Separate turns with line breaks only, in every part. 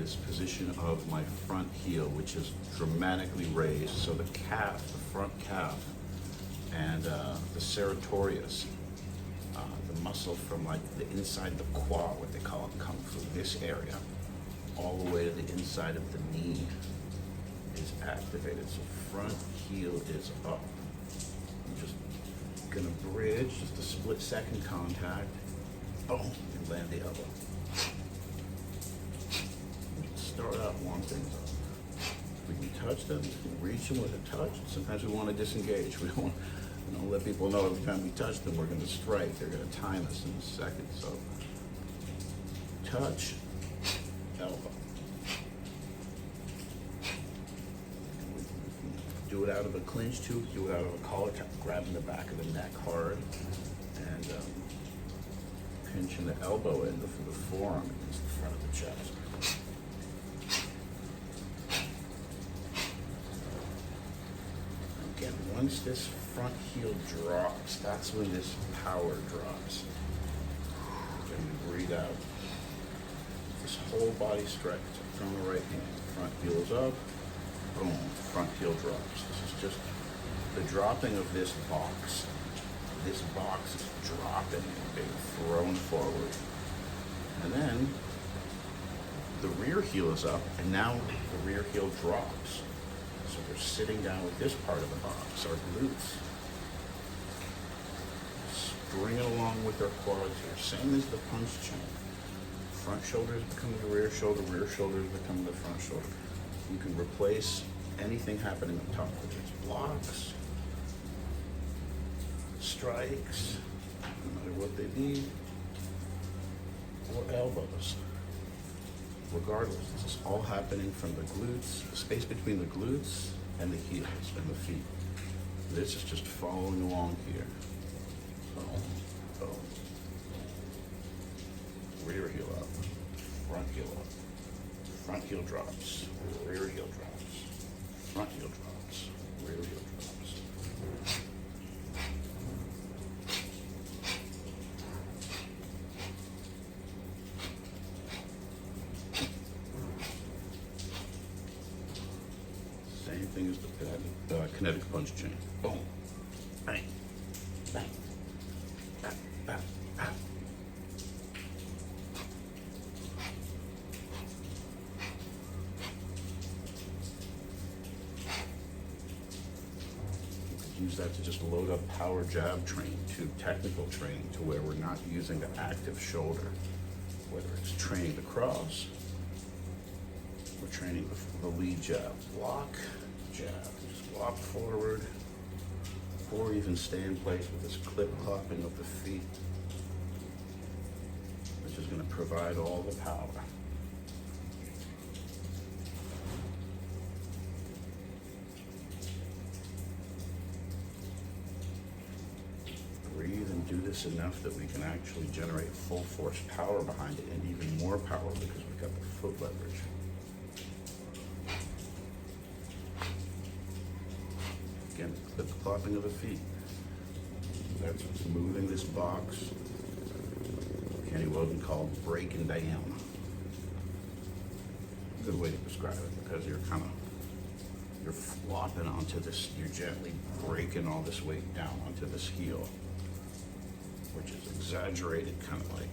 this position of my front heel, which is dramatically raised. So the calf, the front calf, and the serratorius, the muscle from like the inside of the quad, what they call it in Kung Fu, this area, all the way to the inside of the knee is activated. So front heel is up. I'm just gonna bridge, just a split second contact. Boom, and land the elbow. Start out, warm things up. We can touch them, we can reach them with a touch. Sometimes we want to disengage. We don't let people know every time we touch them, we're going to strike. They're going to time us in a second. So, touch, elbow. Do it out of a clinch too. Do it out of a collar, grabbing the back of the neck hard, and pinching the elbow in for the forearm against the front of the chest. Again, once this front heel drops, that's when this power drops. Then we breathe out. This whole body stretch from the right hand. Front heel is up, boom, front heel drops. This is just the dropping of this box. This box is dropping and being thrown forward. And then the rear heel is up, and now the rear heel drops. So we're sitting down with this part of the box, our glutes. Bring it along with our quads here, same as the punch chain. Front shoulders become the rear shoulders become the front shoulder. You can replace anything happening on top, whether it's blocks, strikes, no matter what they be, or elbows. Regardless, this is all happening from the glutes, the space between the glutes and the heels and the feet. This is just following along here. Boom, boom. Rear heel up, front heel up, front heel drops, rear heel drops, front heel drops, rear heel drops. Same thing as the kinetic punch chain. Boom, bang, bang, bang, bang, bang. Use that to just load up power jab training to technical training to where we're not using the active shoulder, whether it's training the cross, we're training the lead jab, block, jab, just walk forward, or even stay in place with this clip clopping of the feet, which is going to provide all the power. Breathe and do this enough that we can actually generate full force power behind it, and even more power because we've got the foot leverage. Again, the clopping of the feet. That's what's moving this box. Kenny Woden called breaking down. Good way to describe it, because you're flopping onto this, you're gently breaking all this weight down onto this heel, which is exaggerated, kind of like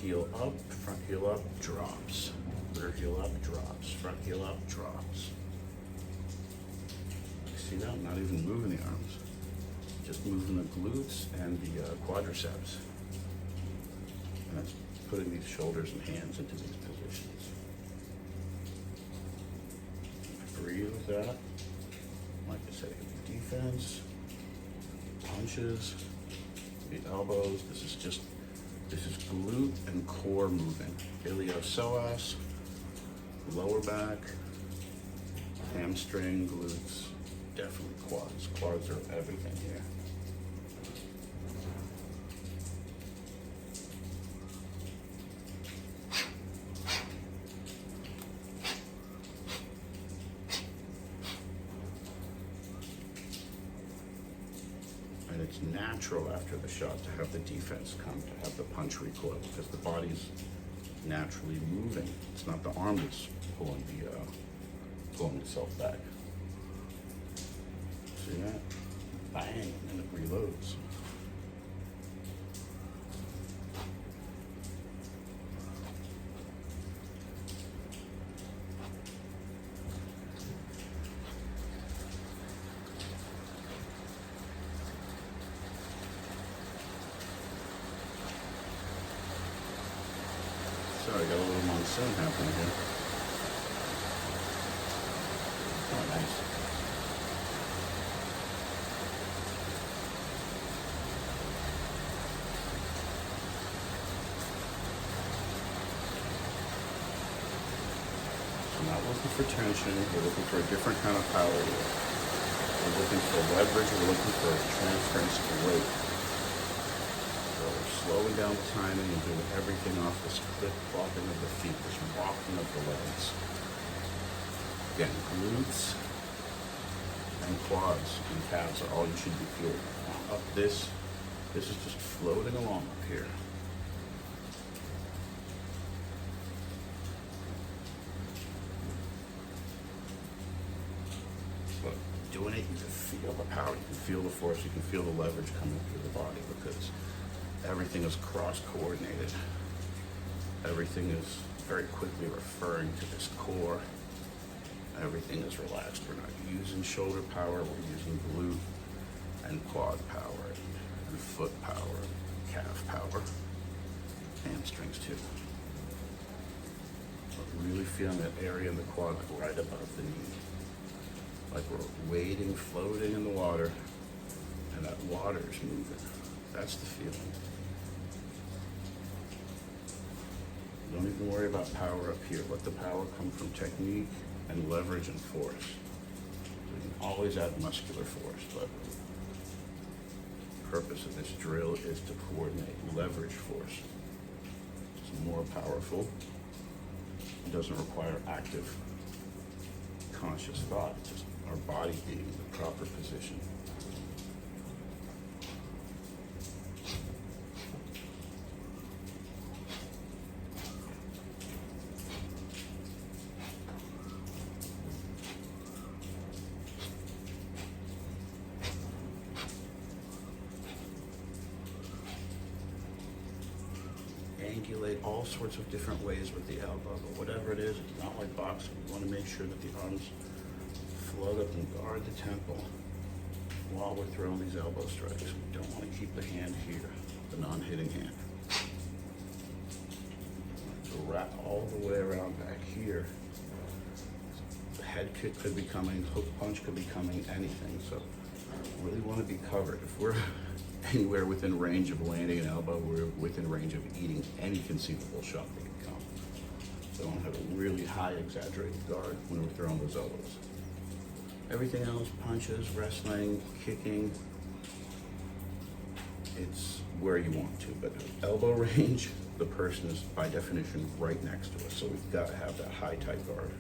heel up, front heel up, drops, rear heel up, drops, front heel up, drops. You see that? I'm not even moving the arms, just moving the glutes and the quadriceps. And that's putting these shoulders and hands into these positions. Breathe with that. Like I said, defense, punches, the elbows. This is glute and core moving. Iliopsoas, lower back, hamstring, glutes, definitely quads. Quads are everything here. And it's natural after the shot to have the defense come, to have the punch recoil, because the body's naturally moving. It's It's not the arm that's pulling itself back. See that? Bang, and it reloads. Sorry, got a little monsoon happening here. Oh, nice. So not looking for tension, we're looking for a different kind of power here. We're looking for leverage, we're looking for transference to weight. So we're slowing down the timing and doing everything off this clip-clopping of the feet, this walking of the legs. Again, glutes and quads and calves are all you should be feeling. Now up this is just floating along up here. But doing it, you can feel the power, you can feel the force, you can feel the leverage coming through the body because everything is cross-coordinated. Everything is very quickly referring to this core. Everything is relaxed. We're not using shoulder power, we're using glute and quad power and foot power, and calf power, hamstrings too. But really feeling that area in the quad right above the knee. Like we're wading, floating in the water, and that water is moving. That's the feeling. Don't even worry about power up here. Let the power come from technique and leverage and force. So you can always add muscular force, but the purpose of this drill is to coordinate leverage force. It's more powerful. It doesn't require active, conscious thought. It's just our body being in the proper position. Angulate all sorts of different ways with the elbow, but whatever it is, it's not like boxing. You want to make sure that the arms float up and guard the temple while we're throwing these elbow strikes. We don't want to keep the hand here, the non-hitting hand. So wrap all the way around back here. The head kick could be coming, hook punch could be coming, anything. So really want to be covered. If we're anywhere within range of landing an elbow, we're within range of eating any conceivable shot that can come. So don't have a really high exaggerated guard when we're throwing those elbows. Everything else, punches, wrestling, kicking, it's where you want to, but elbow range, the person is by definition right next to us, so we've got to have that high tight guard.